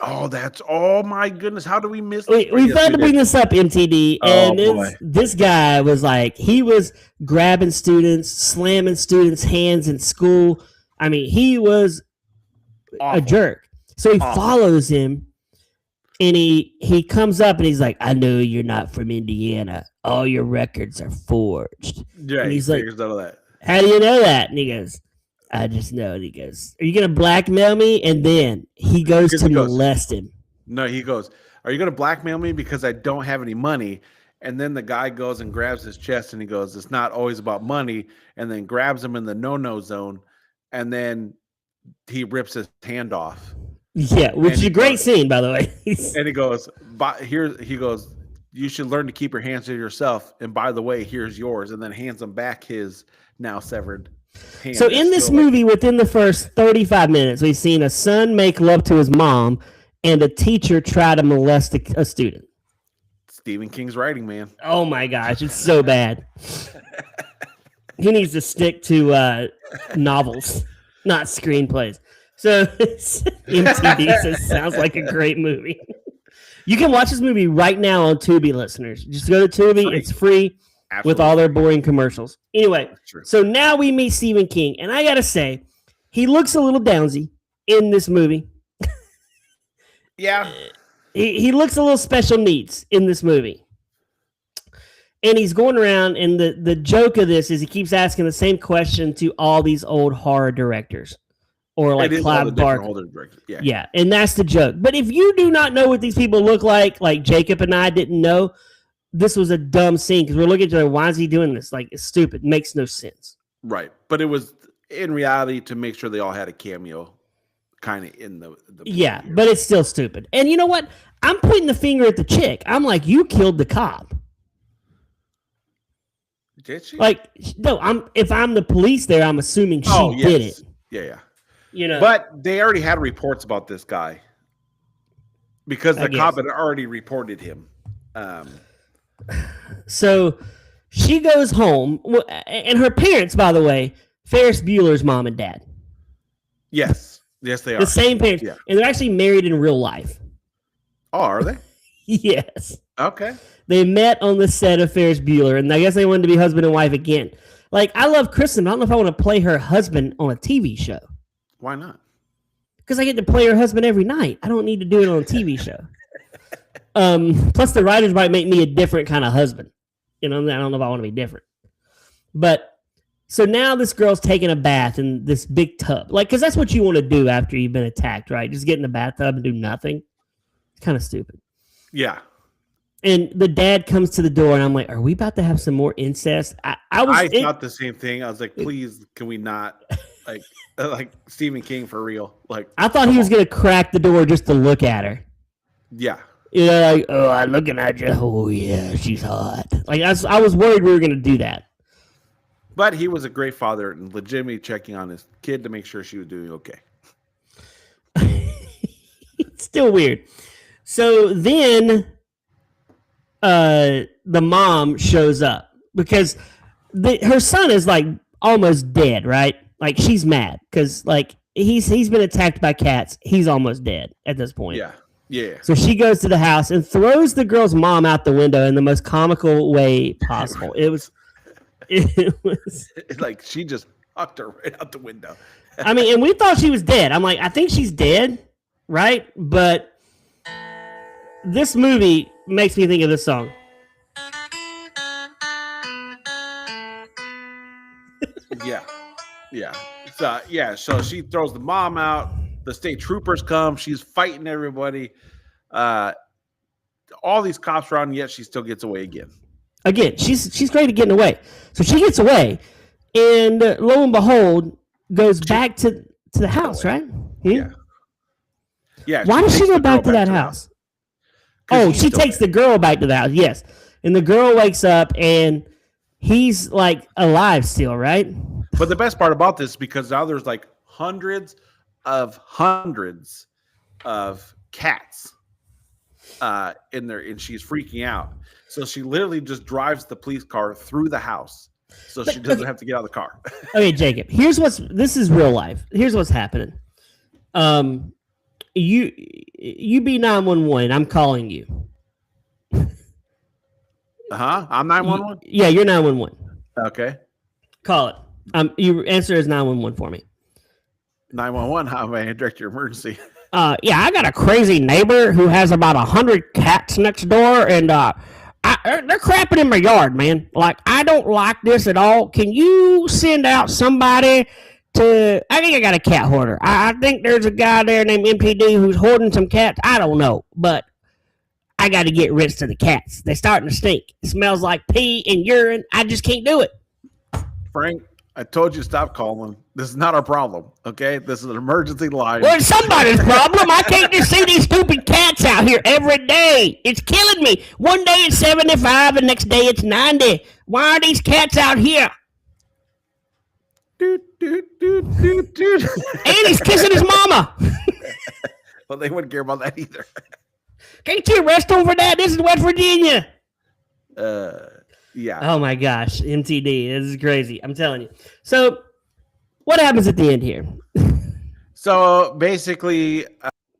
Oh my goodness! How do we miss? We failed to bring this up, MTD, and this guy was like, he was grabbing students, slamming students' hands in school. I mean, he was a jerk. So he follows him, and he comes up and he's like, "I know you're not from Indiana. All your records are forged." Yeah, and he's he like, figures out of that. "How do you know that?" And he goes, "I just know." And he goes, "Are you gonna blackmail me?" And then he goes to molest him. No, he goes, "Are you gonna blackmail me because I don't have any money?" And then the guy goes and grabs his chest and he goes, "It's not always about money." And then grabs him in the no-no zone, and then he rips his hand off. Yeah, which is a great scene, by the way. And he goes, "You should learn to keep your hands to yourself. And by the way, here's yours." And then hands him back his now severed hand. So in this movie, within the first 35 minutes, we've seen a son make love to his mom and a teacher try to molest a student. Stephen King's writing, man. Oh my gosh, it's so bad. He needs to stick to novels, not screenplays. So MTV says sounds like a great movie. You can watch this movie right now on Tubi, listeners. Just go to Tubi. It's free. Absolutely. With all their boring commercials. Anyway, so now we meet Stephen King. And I got to say, he looks a little downsy in this movie. Yeah. He looks a little special needs in this movie. And he's going around, and the joke of this is he keeps asking the same question to all these old horror directors. Or like Clive Barker. Yeah, and that's the joke. But if you do not know what these people look like Jacob and I didn't know, this was a dumb scene because we're looking at each other. Why is he doing this? Like, it's stupid. It makes no sense. Right. But it was in reality to make sure they all had a cameo kind of in the yeah, here. But it's still stupid. And you know what? I'm pointing the finger at the chick. I'm like, you killed the cop. Did she? Like, no, if I'm the police there, I'm assuming she did it. Yeah. You know, but they already had reports about this guy because the cop had already reported him. So she goes home, and her parents, by the way, Ferris Bueller's mom and dad. Yes, they are the same parents, and they're actually married in real life. Oh, are they? Yes. Okay. They met on the set of Ferris Bueller, and I guess they wanted to be husband and wife again. Like, I love Kristen, but I don't know if I want to play her husband on a TV show. Why not? Because I get to play her husband every night. I don't need to do it on a TV show. Plus, the writers might make me a different kind of husband. You know, I don't know if I want to be different. But, so now this girl's taking a bath in this big tub. Like, because that's what you want to do after you've been attacked, right? Just get in the bathtub and do nothing. It's kind of stupid. Yeah. And the dad comes to the door, and I'm like, are we about to have some more incest? I thought the same thing. I was like, please, can we not? Like Stephen King for real. Like, I thought he was going to crack the door just to look at her. Yeah. You know, like, oh, I'm looking at you. Oh, yeah, she's hot. Like, I was worried we were going to do that. But he was a great father and legitimately checking on his kid to make sure she was doing okay. It's still weird. So then the mom shows up because her son is like almost dead, right? Like, she's mad because like he's been attacked by cats. He's almost dead at this point. Yeah. So she goes to the house and throws the girl's mom out the window in the most comical way possible. It was like she just hucked her right out the window. I mean, and we thought she was dead. I'm like, I think she's dead, right? But this movie makes me think of this song. Yeah. So she throws the mom out. The state troopers come. She's fighting everybody. All these cops around, yet she still gets away again. Again, she's great at getting away. So she gets away, and lo and behold, goes back to the house, right? Yeah. Why does she go back to that house? Oh, she takes the girl back to the house. Yes, and the girl wakes up, and he's like alive still, right? But the best part about this is because now there's like hundreds of cats in there, and she's freaking out. So she literally just drives the police car through the house, so she doesn't have to get out of the car. Okay, Jacob. This is real life. Here's what's happening. You be 911. I'm calling you. I'm 911. Yeah, you're 911. Okay. Call it. You answer as 911 for me. 911. How may I direct your emergency? Yeah, I got a crazy neighbor who has about 100 cats next door, and they're crapping in my yard, man. Like, I don't like this at all. Can you send out somebody to? I think I got a cat hoarder. I think there's a guy there named MPD who's hoarding some cats. I don't know, but I got to get rid of the cats. They're starting to stink. It smells like pee and urine. I just can't do it. Frank, I told you stop calling. This is not our problem, okay? This is an emergency line. Well, it's somebody's problem. I can't just see these stupid cats out here every day. It's killing me. One day it's 75, and next day it's 90. Why are these cats out here? Dude. And he's kissing his mama. Well, they wouldn't care about that either. Can't you arrest him for that? This is West Virginia. Yeah. Oh my gosh, MTD. This is crazy. I'm telling you. So, what happens at the end here? So basically,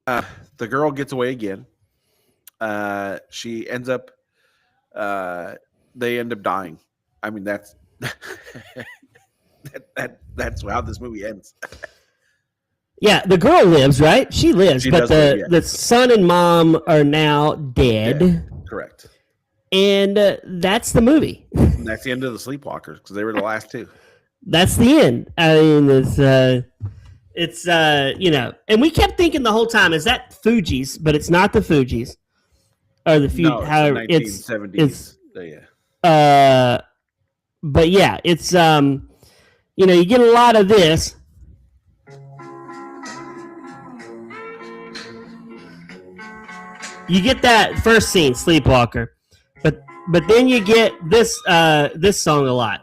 the girl gets away again. She ends up. They end up dying. I mean, that's that's how this movie ends. Yeah, the girl lives, right? She lives, She but does live, yeah. the son and mom are now dead. Yeah, correct. And that's the movie. And that's the end of the Sleepwalkers because they were the last two. That's the end. I mean, it's and we kept thinking the whole time, is that Fugees? But it's not the Fugees. Or the No, it's how the 1970s. But yeah, it's you get a lot of this. You get that first scene, Sleepwalker, but then you get this song a lot.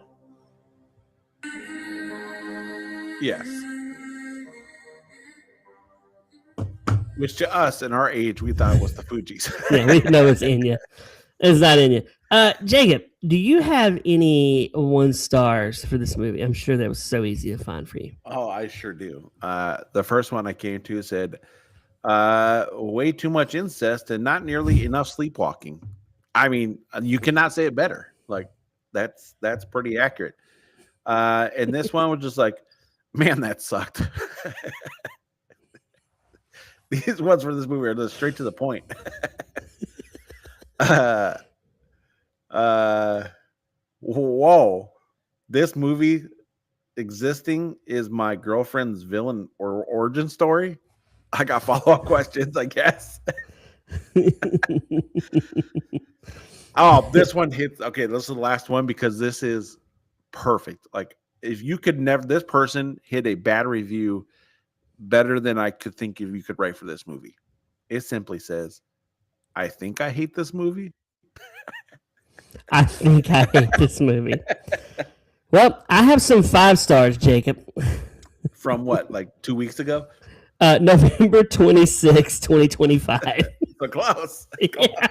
Yes. Which to us in our age, we thought was the Fugees. Yeah, we know it's in you. It's not in you. Jacob, do you have any 1 stars for this movie? I'm sure that was so easy to find for you. Oh, I sure do. The first one I came to said, way too much incest and not nearly enough sleepwalking. I mean, you cannot say it better. Like, that's pretty accurate. And this one was just like, man, that sucked. These ones for this movie are just straight to the point. Whoa. This movie existing is my girlfriend's villain or origin story. I got follow-up questions, I guess. Oh, this one hits. Okay, this is the last one because this is perfect. Like, if you could never, this person hit a bad review better than I could think if you could write for this movie. It simply says, I think I hate this movie. I think I hate this movie. Well, I have some 5 stars, Jacob. From what, like 2 weeks ago? November 26, 2025. So close. Yeah.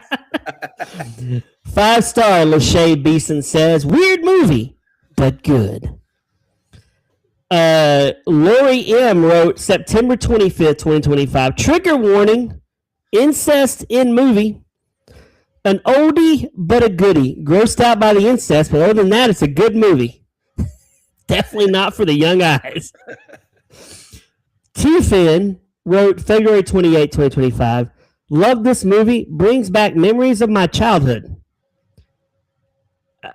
5-star, Lachey Beeson says, weird movie, but good. Lori M wrote September 25th, 2025. Trigger warning, incest in movie. An oldie, but a goodie. Grossed out by the incest, but other than that, it's a good movie. Definitely not for the young eyes. T-Fin wrote February 28, 2025. Love this movie. Brings back memories of my childhood.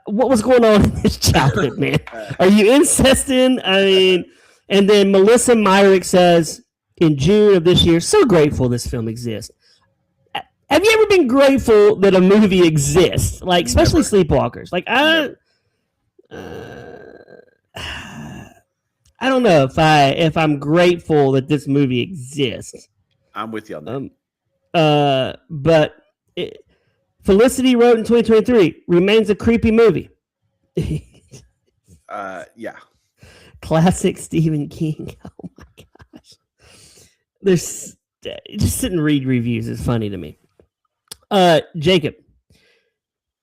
What was going on in this childhood, man? Are you incesting? I mean, and then Melissa Myrick says, in June of this year, so grateful this film exists. Have you ever been grateful that a movie exists? Like, especially Never. Sleepwalkers. Like, I don't know if I'm grateful that this movie exists. I'm with you on that. But Felicity wrote in 2023, remains a creepy movie. Yeah. Classic Stephen King. Oh my gosh. There's just sit and read reviews is funny to me. Jacob,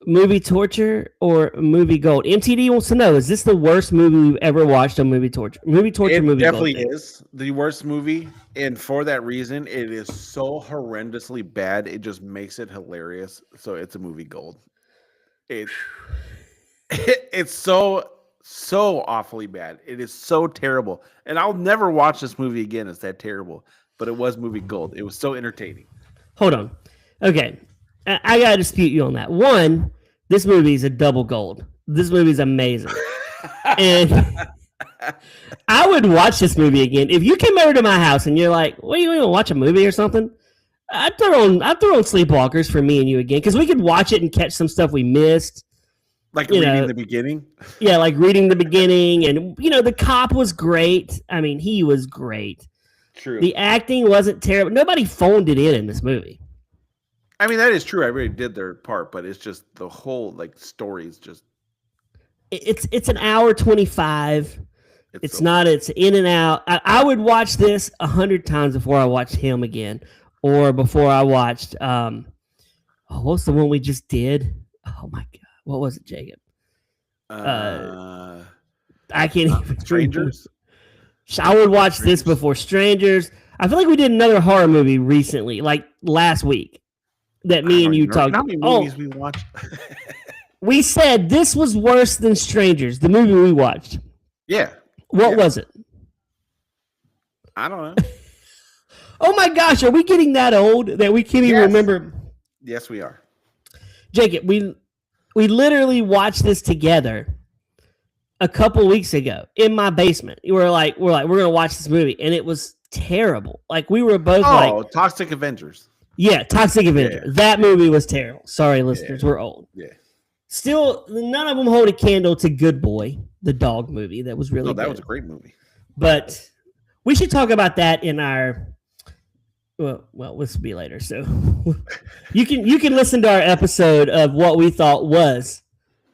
movie torture or movie gold? MTD wants to know, is this the worst movie we've ever watched on movie torture? Movie torture, It movie definitely gold. is the worst movie, and for that reason, it is so horrendously bad. It just makes it hilarious. So it's a movie gold. It's so awfully bad. It is so terrible, and I'll never watch this movie again. It's that terrible, but it was movie gold. It was so entertaining. Hold on. Okay. I got to dispute you on that. One, this movie is a double gold. This movie is amazing. And I would watch this movie again. If you came over to my house and you're like, well, you want to watch a movie or something? I'd throw on Sleepwalkers for me and you again, because we could watch it and catch some stuff we missed. Like You reading know, the beginning. Yeah, like reading the beginning. And, the cop was great. I mean, he was great. True. The acting wasn't terrible. Nobody phoned it in this movie. I mean, that is true. I really did their part, but it's just the whole story is just. It's an hour 25. It's so not. It's in and out. I would watch this 100 times before I watched him again, or before I watched. What's the one we just did? Oh my god, what was it, Jacob? I can't even. Strangers. I would watch this before Strangers. I feel like we did another horror movie recently, like last week, that me and you talked. How many movies we watched? We said this was worse than Strangers, the movie we watched. Yeah. What was it? I don't know. Oh my gosh, are we getting that old that we can't even remember? Yes, we are. Jacob, we literally watched this together a couple weeks ago in my basement. We're gonna watch this movie, and it was terrible. Like we were both Toxic Avengers. Yeah, Toxic Avenger. Yeah. That movie was terrible. Sorry, listeners, we're old. Yeah. Still, none of them hold a candle to Good Boy, the dog movie. That was really That good. was a great movie. But we should talk about that in our. Well, this will be later. So you can listen to our episode of what we thought was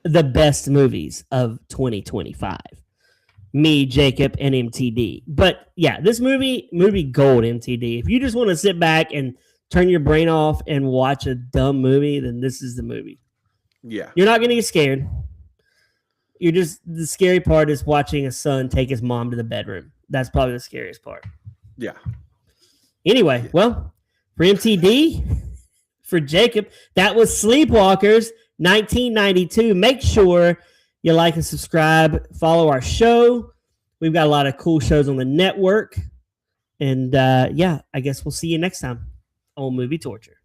the best movies of 2025. Me, Jacob, and MTD. But yeah, this movie gold, MTD. If you just want to sit back and turn your brain off and watch a dumb movie, then this is the movie. Yeah. You're not going to get scared. The scary part is watching a son take his mom to the bedroom. That's probably the scariest part. Yeah. Anyway, well, for MTD, for Jacob, that was Sleepwalkers 1992. Make sure you like and subscribe. Follow our show. We've got a lot of cool shows on the network. And I guess we'll see you next time on Movie Torture.